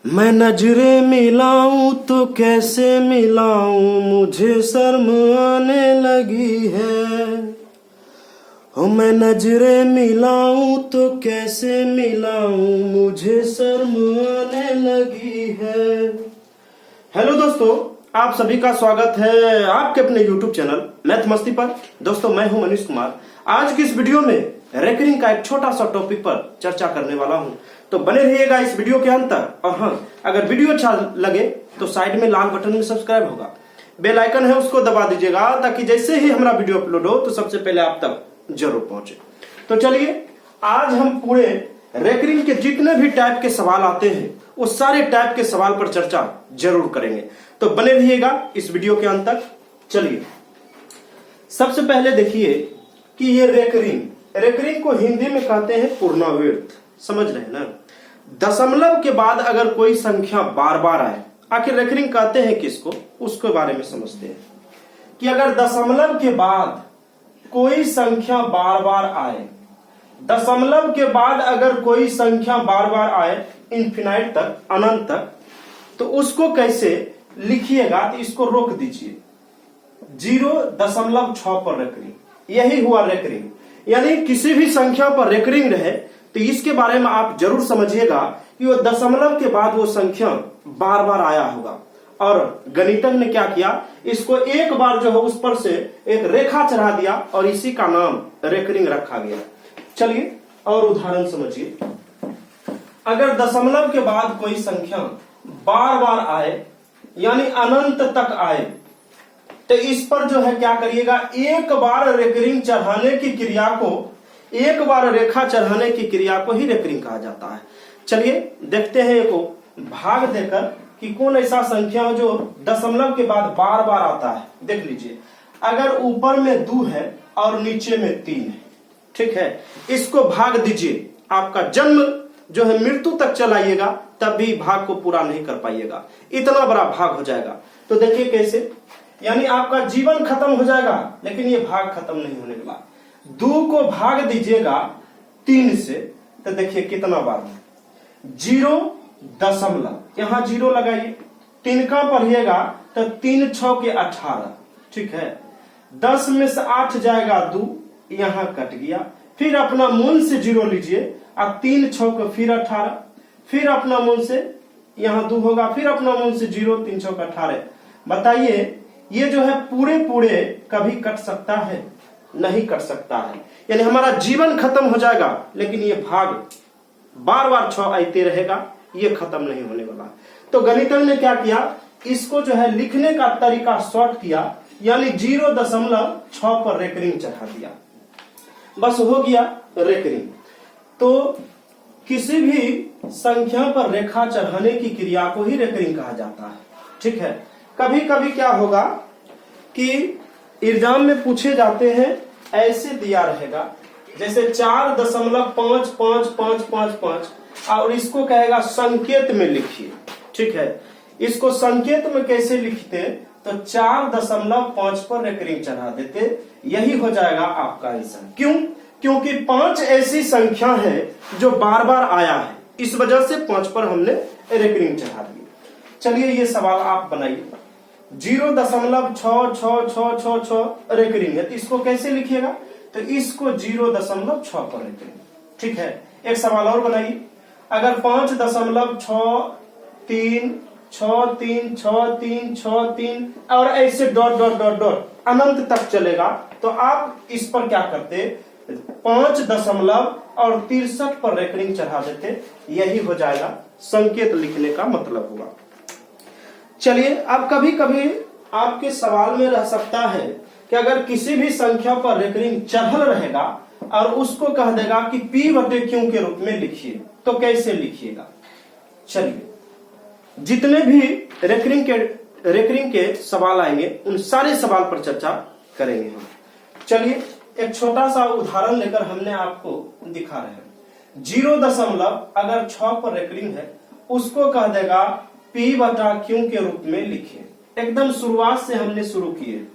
मैं नजरे मिलाऊं तो कैसे मिलाऊं, मुझे शर्म आने लगी है। हो मैं नजरे मिलाऊं तो कैसे मिलाऊं, मुझे शर्म आने लगी है। हेलो दोस्तों, आप सभी का स्वागत है आपके अपने YouTube चैनल मैथ मस्ती पर। दोस्तों मैं हूं मनीष कुमार। आज की इस वीडियो में रेकरिंग का एक छोटा सा टॉपिक पर चर्चा करने वाला हूं, तो बने रहिएगा इस वीडियो के अंत तक। और हाँ, अगर वीडियो अच्छा लगे तो साइड में लाल बटन में सब्सक्राइब होगा, बेल आइकन है उसको दबा दीजिएगा, ताकि जैसे ही हमारा वीडियो अपलोड हो तो सबसे पहले आप तक जरूर पहुंचे। तो चलिए, आज हम पूरे रेकरिंग के जितने भी टाइप के सवाल आते हैं उस सारे टाइप के सवाल पर चर्चा जरूर करेंगे, तो बने रहिएगा इस वीडियो के अंत तक। चलिए, सबसे पहले देखिए कि ये रेकरिंग को हिंदी में कहते हैं पूर्णावृत्त। समझ रहे हैं ना? दशमलव के बाद अगर कोई संख्या बार बार आए, आखिर रेकरिंग कहते हैं किसको, उसके बारे में समझते हैं कि अगर दशमलव के बाद कोई संख्या बार बार आए, दशमलव के बाद अगर कोई संख्या बार बार आए इन्फिनाइट तक, अनंत तक, तो उसको कैसे लिखिएगा? तो इसको रोक दीजिए 0.6 पर रेकरिंग। यही हुआ रेकरिंग, यानी किसी भी संख्या पर रेकरिंग रहे तो इसके बारे में आप जरूर समझिएगा कि वो दशमलव के बाद वो संख्या बार बार आया होगा। और गणितज्ञ ने क्या किया, इसको एक बार जो है उस पर से एक रेखा चढ़ा दिया और इसी का नाम रेकरिंग रखा गया। चलिए और उदाहरण समझिए। अगर दशमलव के बाद कोई संख्या बार बार आए, यानी अनंत तक आए, तो इस पर जो है क्या करिएगा, एक बार रेकरिंग चढ़ाने की क्रिया को, एक बार रेखा चढ़ाने की क्रिया को ही रेकरिंग कहा जाता है। चलिए देखते हैं एक भाग देकर कि कौन ऐसा संख्या जो दशमलव के बाद बार बार आता है। देख लीजिए, अगर ऊपर में 2 है और नीचे में 3 है, ठीक है, इसको भाग दीजिए। आपका जन्म जो है मृत्यु तक चलाइएगा तब भी भाग को पूरा नहीं कर पाइएगा, इतना बड़ा भाग हो जाएगा। तो देखिए कैसे, यानी आपका जीवन खत्म हो जाएगा लेकिन ये भाग खत्म नहीं होने वाला। 2 को भाग दीजिएगा 3 से, तो देखिए कितना बार 0 दशमलव, यहां 0 लगाइए, 3 का पढ़िएगा तो 3 6 के 18, ठीक है। 10 में से 8 जाएगा 2, यहां कट गया। फिर अपना मूल से 0 लीजिए, अब 3 6 को फिर 18, फिर अपना मूल से यहां 2 होगा, फिर अपना मूल से 0, 3 6 का 18। बताइए ये जो है पूरे कभी कट सकता है? नहीं कट सकता है, यानी हमारा जीवन खत्म हो जाएगा लेकिन ये भाग बार बार 6 आते रहेगा, ये खत्म नहीं होने वाला। तो गणितज्ञ ने क्या किया, इसको जो है लिखने का तरीका शॉर्ट किया, यानी 0.6 पर रेकरिंग चढ़ा दिया, बस हो गया रेकरिंग। तो किसी भी संख्या पर रेखा चढ़ाने की क्रिया को ही रेकरिंग कहा जाता है, ठीक है। कभी कभी क्या होगा कि एग्जाम में पूछे जाते हैं, ऐसे दिया रहेगा जैसे 4.555555 और इसको कहेगा संकेत में लिखिए, ठीक है। इसको संकेत में कैसे लिखते, तो 4.5 पर रेकरिंग चढ़ा देते, यही हो जाएगा आपका आंसर। क्यों? क्योंकि 5 ऐसी संख्या है जो बार बार आया है, इस वजह से 5 पर हमने रेकरिंग चढ़ा दी। चलिए ये सवाल आप बनाइए, 0.6666 रेकरिंग है, तो इसको कैसे लिखिएगा, तो इसको 0.6 पर रेकरिंग, ठीक है। एक सवाल और बनाइए, अगर 5.63636363 और ऐसे डॉट डॉट डॉट डॉट अनंत तक चलेगा, तो आप इस पर क्या करते, 5.63 पर रेकरिंग चढ़ा देते, यही हो जाएगा संकेत लिखने का मतलब हुआ। चलिए, अब कभी कभी आपके सवाल में रह सकता है कि अगर किसी भी संख्या पर रेकरिंग चढ़ल रहेगा और उसको कह देगा कि P/Q के रूप में लिखिए, तो कैसे लिखिएगा। चलिए, जितने भी रेकरिंग के सवाल आएंगे उन सारे सवाल पर चर्चा करेंगे हम। चलिए एक छोटा सा उदाहरण लेकर हमने आपको दिखा रहे हैं। 0. अगर 6 पर रेकरिंग है, उसको कह देगा P/Q के रूप में लिखिए। एकदम शुरुआत से हमने शुरू किए,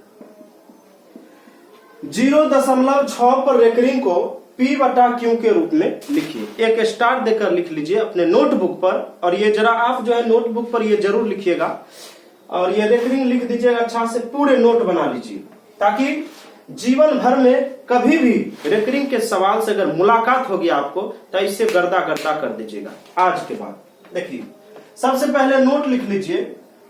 0.6 पर रेकरिंग को P/Q के रूप में लिखिए। एक स्टार देकर लिख लीजिए अपने नोटबुक पर, और ये जरा आप जो है नोटबुक पर ये जरूर लिखिएगा, और ये रेकरिंग लिख दीजिएगा अच्छा से, पूरे नोट बना लीजिए, ताकि जीवन भर में कभी भी रेकरिंग के सवाल से अगर मुलाकात होगी आपको तो इससे गर्दा गर्दा कर दीजिएगा आज के बाद। देखिए, सबसे पहले नोट लिख लीजिए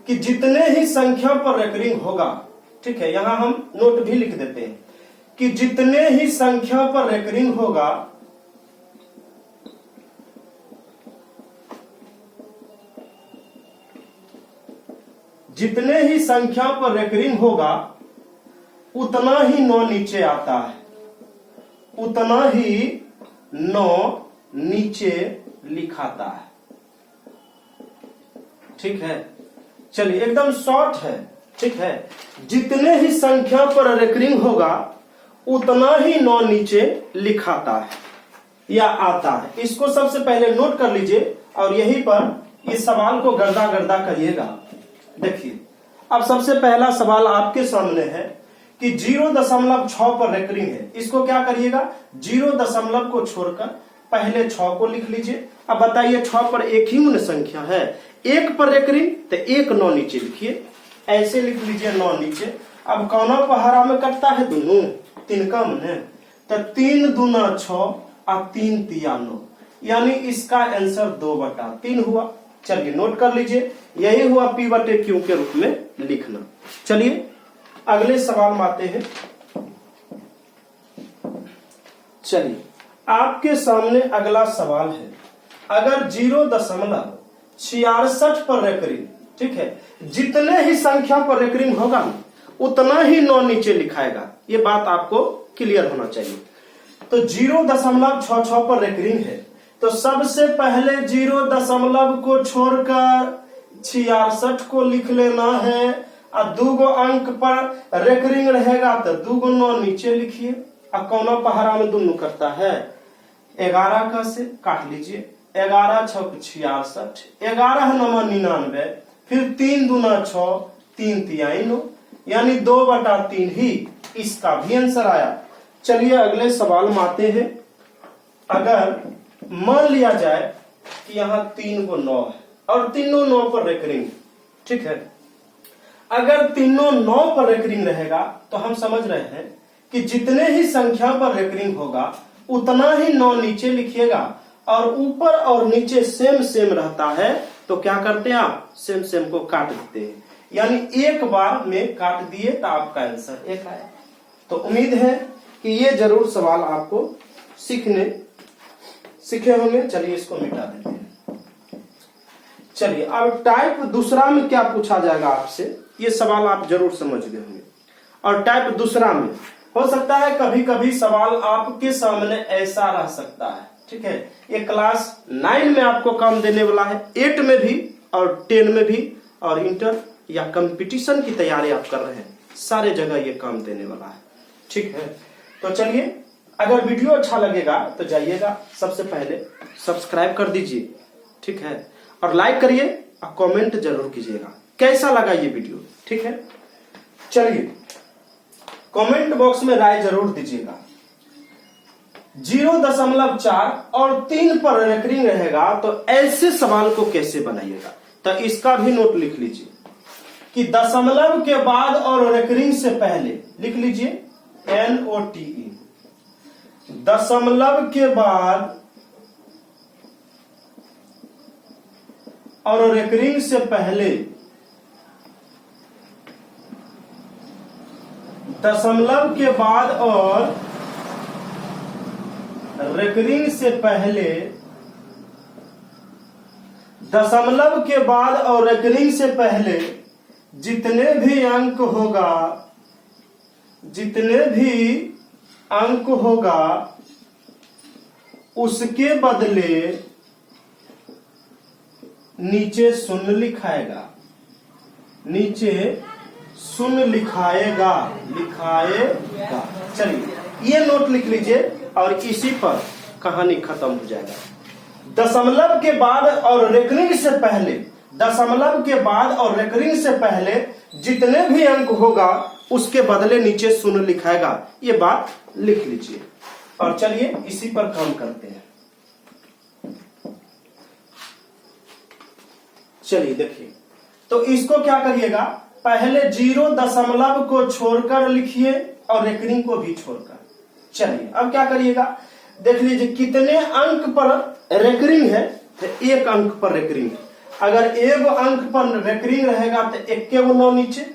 कि जितने ही संख्या पर रेकरिंग होगा, ठीक है, यहां हम नोट भी लिख देते हैं कि जितने ही संख्या पर रेकरिंग होगा जितने ही संख्या पर रेकरिंग होगा उतना ही 9 नीचे आता है, उतना ही 9 नीचे लिखाता है। ठीक है, चलिए एकदम शॉर्ट है। ठीक है, जितने ही संख्या पर रेकरिंग होगा उतना ही 9 नीचे लिखाता है या आता है। इसको सबसे पहले नोट कर लीजिए और यहीं पर इस सवाल को गर्दा गर्दा करिएगा। देखिए, अब सबसे पहला सवाल आपके सामने है कि 0.6 पर रेकरिंग है। इसको क्या करिएगा, 0 को छोड़कर पहले 6 को लिख लीजिए। अब बताइए 6 पर एक ही मूल संख्या है, 1 पर रेकरिंग तो 1 9 नीचे लिखिए, ऐसे लिख लीजिए 9 नीचे। अब कौना पहाड़ा में कटता है, दोनों 3 का मन है, तो 3 दूना 6 और 3 तिया 9, यानी इसका आंसर 2/3 हुआ। चलिए नोट कर लीजिए, यही हुआ P/Q के रूप में लिखना। चलिए अगले सवाल में आते हैं। चलिए आपके सामने अगला सवाल है, अगर 0.66 पर रेकरिंग, ठीक है, जितने ही संख्या पर रेकरिंग होगा उतना ही 9 नीचे लिखाएगा। ये बात आपको क्लियर होना चाहिए। तो 0.66 पर रेकरिंग है, तो सबसे पहले 0 को छोड़कर 66 को लिख लेना है, और 2 अंक पर रेकरिंग रहेगा तो 2 9 नीचे लिखिए। अब कौना पहाड़ा में दोनों करता है, 11 का से काट लीजिए, 11 6 66, 11 9 99, फिर 3 दूना 6, 3 तिया 9, यानी 2/3 ही इसका भी आंसर आया। चलिए अगले सवाल में आते हैं। अगर मान लिया जाए कि यहाँ 3 को 9 है और तीनों 9 पर रेकरिंग, ठीक है, अगर तीनों 9 पर रेकरिंग रहेगा तो हम समझ रहे हैं कि जितने ही संख्या पर रेकरिंग होगा उतना ही 9 नीचे लिखिएगा, और ऊपर और नीचे सेम सेम रहता है तो क्या करते हैं आप, सेम सेम को काट देते हैं, यानी एक बार में काट दिए तो आपका आंसर 1 आया। तो उम्मीद है कि ये जरूर सवाल आपको सीखे होंगे। चलिए इसको मिटा देते हैं। चलिए अब टाइप दूसरा में क्या पूछा जाएगा आपसे, ये सवाल आप जरूर समझ गए होंगे। और टाइप दूसरा में हो सकता है कभी कभी सवाल आपके सामने ऐसा रह सकता है, ठीक है, ये क्लास 9 में आपको काम देने वाला है, 8 में भी और 10 में भी, और इंटर या कंपटीशन की तैयारी आप कर रहे हैं, सारे जगह ये काम देने वाला है। ठीक है, तो चलिए अगर वीडियो अच्छा लगेगा तो जाइएगा, सबसे पहले सब्सक्राइब कर दीजिए, ठीक है, और लाइक करिए और कमेंट जरूर कीजिएगा कैसा लगा ये वीडियो। ठीक है, चलिए कमेंट बॉक्स में राय जरूर दीजिएगा। 0.4 और 3 पर रेकरिंग रहेगा तो ऐसे सवाल को कैसे बनाइएगा, तो इसका भी नोट लिख लीजिए कि दशमलव के बाद और रेकरिंग से पहले लिख लीजिए NOTE, दशमलव के बाद और रेकरिंग से पहले, दशमलव के बाद और रेकरिंग से पहले, दशमलव के बाद और रेकरिंग से पहले जितने भी अंक होगा, जितने भी अंक होगा उसके बदले नीचे शून्य लिखाएगा, नीचे शून्य लिखाएगा। चलिए ये नोट लिख लीजिए और इसी पर कहानी खत्म हो जाएगा। दशमलव के बाद और रेकरिंग से पहले, दशमलव के बाद और रेकरिंग से पहले जितने भी अंक होगा उसके बदले नीचे शून्य लिखाएगा, ये बात लिख लीजिए। और चलिए इसी पर काम करते हैं। चलिए देखिए, तो इसको क्या करिएगा, पहले 0 को छोड़कर लिखिए और रेकरिंग को भी छोड़कर। चलिए अब क्या करिएगा, देख लीजिए कितने अंक पर रेकरिंग है, तो 1 अंक पर रेकरिंग है। अगर 1 अंक पर रेकरिंग रहेगा तो 1 नीचे,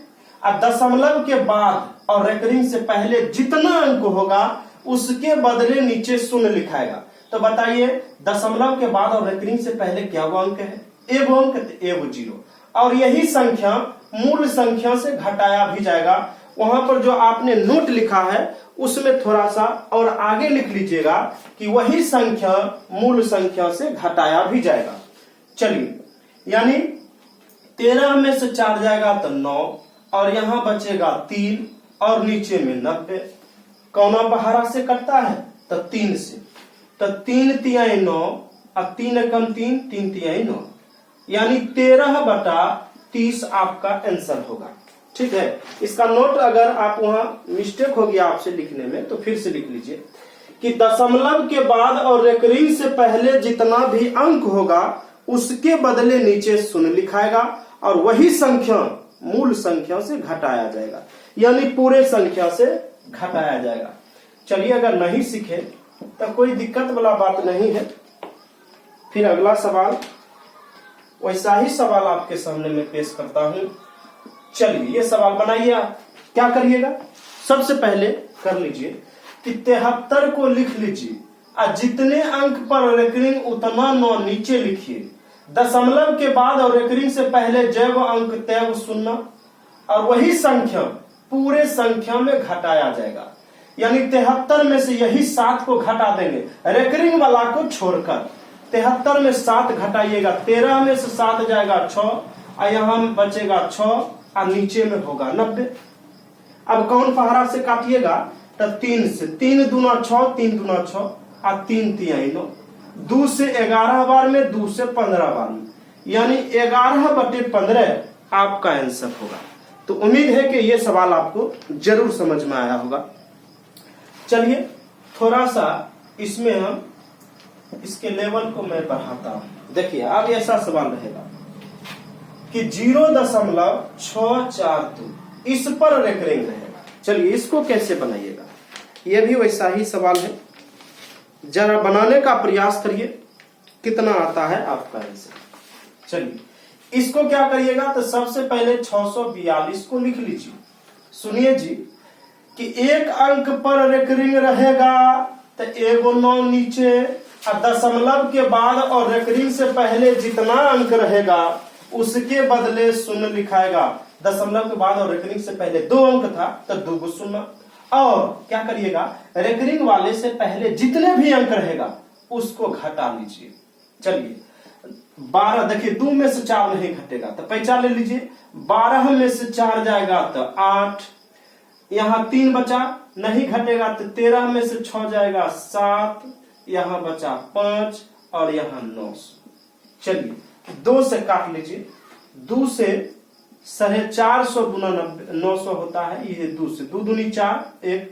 और दशमलव के बाद और रेकरिंग से पहले जितना अंक होगा उसके बदले नीचे 0 लिखाएगा। तो बताइए दशमलव के बाद और रेकरिंग से पहले क्या वो अंक है, 1 अंक, तो 1 0। और यही संख्या मूल संख्या से घटाया भी जाएगा। वहां पर जो आपने नोट लिखा है उसमें थोड़ा सा और आगे लिख लीजिएगा कि वही संख्या मूल संख्या से घटाया भी जाएगा। चलिए, यानी 13 में से 4 जाएगा तो 9, और यहां बचेगा 3 और नीचे में 90। कौना बहारा से कटता है, तो 3 से, तो 3 तिहाई 9 और 3 एकम 3, 3 तिहाई 9, यानी 13/30 आपका आंसर होगा। ठीक है, इसका नोट अगर आप वहां मिस्टेक हो गया आपसे लिखने में तो फिर से लिख लीजिए कि दशमलव के बाद और रेकरिंग से पहले जितना भी अंक होगा उसके बदले नीचे 0 लिखाएगा और वही संख्या मूल संख्या से घटाया जाएगा, यानी पूरे संख्या से घटाया जाएगा। चलिए, अगर नहीं सीखे तो कोई दिक्कत वाला बात नहीं है। फिर अगला सवाल, वैसा ही सवाल आपके सामने मैं पेश करता हूं। चलिए, ये सवाल बनाइए। क्या करिएगा, सबसे पहले कर लीजिए कि 73 को लिख लीजिए और जितने अंक पर रेकरिंग उतना 9 नीचे लिखिए। दशमलव के बाद और रेकरिंग से पहले जैव अंक तैव 0 और वही संख्या पूरे संख्या में घटाया जाएगा, यानी 73 में से यही 7 को घटा देंगे रेकरिंग वाला को छोड़कर। 73 में 7 घटाइएगा, 13 में से 7 जाएगा 6 और यहां बचेगा 6 और नीचे में होगा 90। अब कौन पहाड़ा से काटिएगा, तो 3 से, 3 दूना 6, 3 दूना 6 और 3 तिहाई 9। 2 से 11 बार में, 2 से 15 बार में, यानी 11/15 आपका आंसर होगा। तो उम्मीद है कि यह सवाल आपको जरूर समझ में आया होगा। चलिए थोड़ा सा इसमें हम इसके लेवल को मैं बढ़ाता हूं। देखिए अब ऐसा सवाल रहेगा कि 0.642 इस पर रेकरिंग रहेगा। चलिए इसको कैसे बनाइएगा, यह भी वैसा ही सवाल है। जरा बनाने का प्रयास करिए, कितना आता है आपका आंसर। चलिए इसको क्या करिएगा, तो सबसे पहले 642 को लिख लीजिए। सुनिए जी कि 1 अंक पर रेकरिंग रहेगा तो 1 9 नीचे, और दशमलव के बाद और रेकरिंग से पहले जितना अंक रहेगा उसके बदले 0 लिखाएगा। दशमलव के बाद और रेकरिंग से पहले 2 अंक था तो 2 को 0। और क्या करिएगा, रेकरिंग वाले से पहले जितने भी अंक रहेगा उसको घटा लीजिए। चलिए 12, देखिए 2 में से 4 नहीं घटेगा तो पैंचा ले लीजिए। 12 में से 4 जाएगा तो 8, यहां 3 बचा, नहीं घटेगा तो 13 में से 6 जाएगा 7, यहां बचा 5 और यहां 9। चलिए 2 से काट लीजिए। 2 से 450 गुना 900 होता है, ये 2 से 2 दूनी 4, 1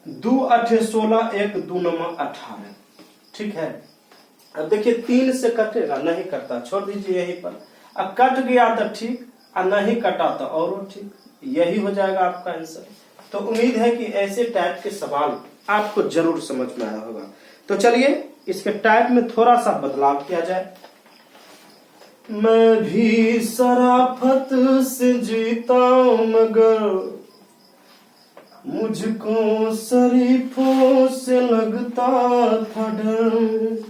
2 8 16, 1 2 9 18। ठीक है, अब देखिए 3 से कटेगा, नहीं कटता, छोड़ दीजिए यहीं पर। अब कट गया तो ठीक, और नहीं कटा तो और ठीक, यही हो जाएगा आपका आंसर। तो उम्मीद है कि ऐसे टाइप के सवाल आपको जरूर समझ में आया होगा। तो चलिए इसके टाइप में थोड़ा सा बदलाव किया जाए। मैं भी शराफत से जीता मगर मुझको शरीफों से लगता था डर।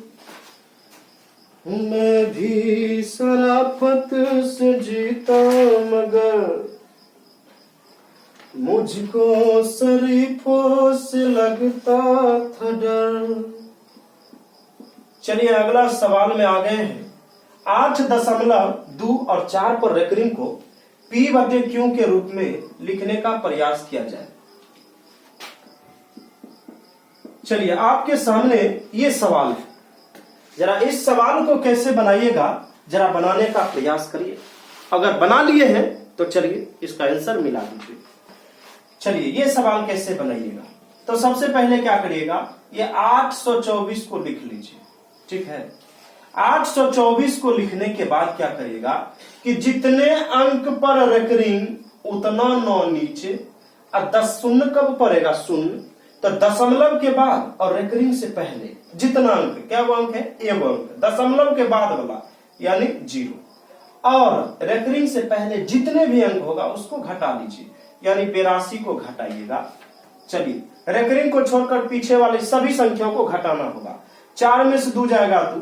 मैं भी शराफत से जीता मगर मुझको शरीफों से लगता था डर। चलिए अगला सवाल में आ गए हैं। 8.2 और 4 पर रेकरिंग को P/Q के रूप में लिखने का प्रयास किया जाए। चलिए आपके सामने ये सवाल है, जरा इस सवाल को कैसे बनाइएगा जरा बनाने का प्रयास करिए। अगर बना लिए हैं तो चलिए इसका आंसर मिला दीजिए। चलिए ये सवाल कैसे बनाइएगा, तो सबसे पहले क्या करिएगा, ये 824 को लिख लीजिए। ठीक है, 824 को लिखने के बाद क्या करिएगा कि जितने अंक पर रेकरिंग उतना 9 नीचे, और 10 शून्य कब पड़ेगा, शून्य, तो दशमलव के बाद और रेकरिंग से पहले जितना अंक, क्या वो अंक है, एगो अंक, दशमलव के बाद वाला यानी 0, और रेकरिंग से पहले जितने भी अंक होगा उसको घटा लीजिए, यानी 82 को घटाइएगा। चलिए, रेकरिंग को छोड़कर पीछे वाले सभी संख्याओं को घटाना होगा। 4 में से 2 जाएगा 2,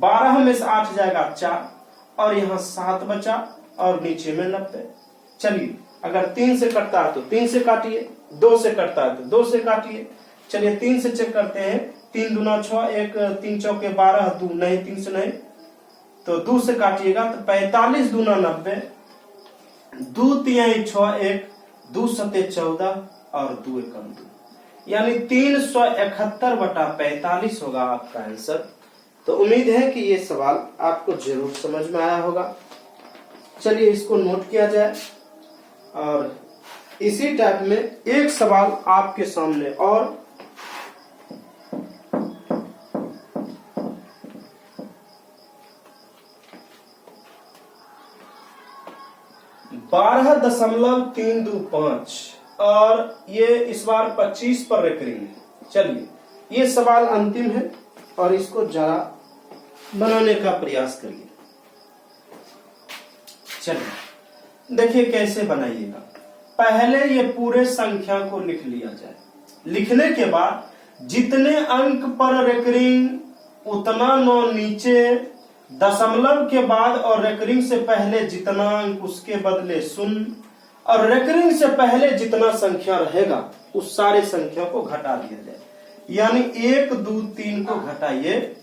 12 में से 8 जाएगा 4, और यहाँ 7 बचा और नीचे में 90। चलिए, अगर 3 से कटता है तो 3 से काटिए, 2 से कटता है तो 2 से काटिए। चलिए 3 से चेक करते हैं, 3 दूना 6, 1 3 चौके 12, 2 नहीं, 3 से नहीं, तो 2 से काटिएगा तो 45 दूना 90, 2 तिहाई 6, 1 2 सते 14 और 2 एकम 2, यानी 371/45 होगा आपका आंसर। तो उम्मीद है कि ये सवाल आपको जरूर समझ में आया होगा। चलिए इसको नोट किया जाए, और इसी टाइप में एक सवाल आपके सामने और 12.325 और ये इस बार 25 पर रेकरिंग है। चलिए ये सवाल अंतिम है और इसको जरा बनाने का प्रयास करिए। चलिए देखिए कैसे बनाइएगा। पहले ये पूरे संख्या को लिख लिया जाए, लिखने के बाद जितने अंक पर रेकरिंग उतना 9 नीचे, दशमलव के बाद और रेकरिंग से पहले जितना अंक उसके बदले 0, और रेकरिंग से पहले जितना संख्या रहेगा उस सारे संख्या को घटा दिया जाए। यानी 1 2 3 को घटाइए,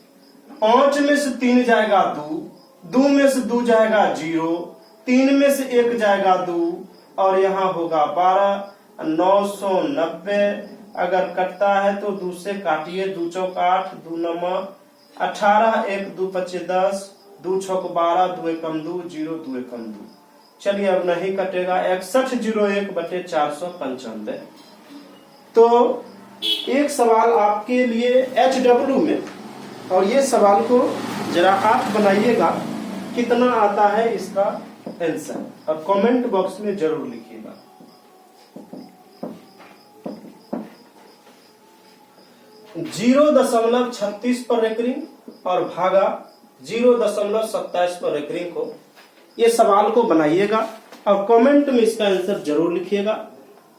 5 में से 3 जाएगा 2, 2 में से 2 जाएगा 0, 3 में से 1 जाएगा 2, और यहाँ होगा 12, 990। अगर कटता है तो 2 से काटिए, 2 चौक 8, 2 9 18, 1 2 5 10, 2 छक 12, 2 एकम 2, 0 2 एकम 2। चलिए अब नहीं कटेगा, 6101/495। तो एक सवाल आपके लिए HW में, और ये सवाल को जरा आप बनाइएगा, कितना आता है इसका आंसर, और कमेंट बॉक्स में जरूर लिखिएगा। जीरो 0.36 पर रेकरिंग और भागा 0.27 पर रेकरिंग को, ये सवाल को बनाइएगा और कमेंट में इसका आंसर जरूर लिखिएगा,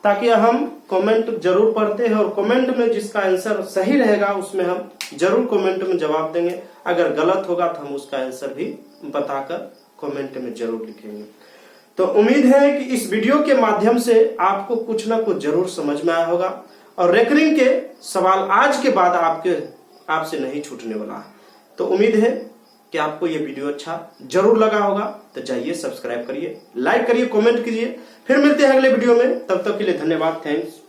ताकि हम कमेंट जरूर पढ़ते हैं और कमेंट में जिसका आंसर सही रहेगा उसमें हम जरूर कमेंट में जवाब देंगे। अगर गलत होगा तो हम उसका आंसर भी बताकर कमेंट में जरूर लिखेंगे। तो उम्मीद है कि इस वीडियो के माध्यम से आपको कुछ ना कुछ जरूर समझ में आया होगा, और रेकरिंग के सवाल आज के बाद आपसे नहीं छूटने वाला है। तो उम्मीद है कि आपको ये वीडियो अच्छा जरूर लगा होगा। तो जाइए सब्सक्राइब करिए, लाइक करिए, कमेंट कीजिए। फिर मिलते हैं अगले वीडियो में, तब तक के लिए धन्यवाद, थैंक्स।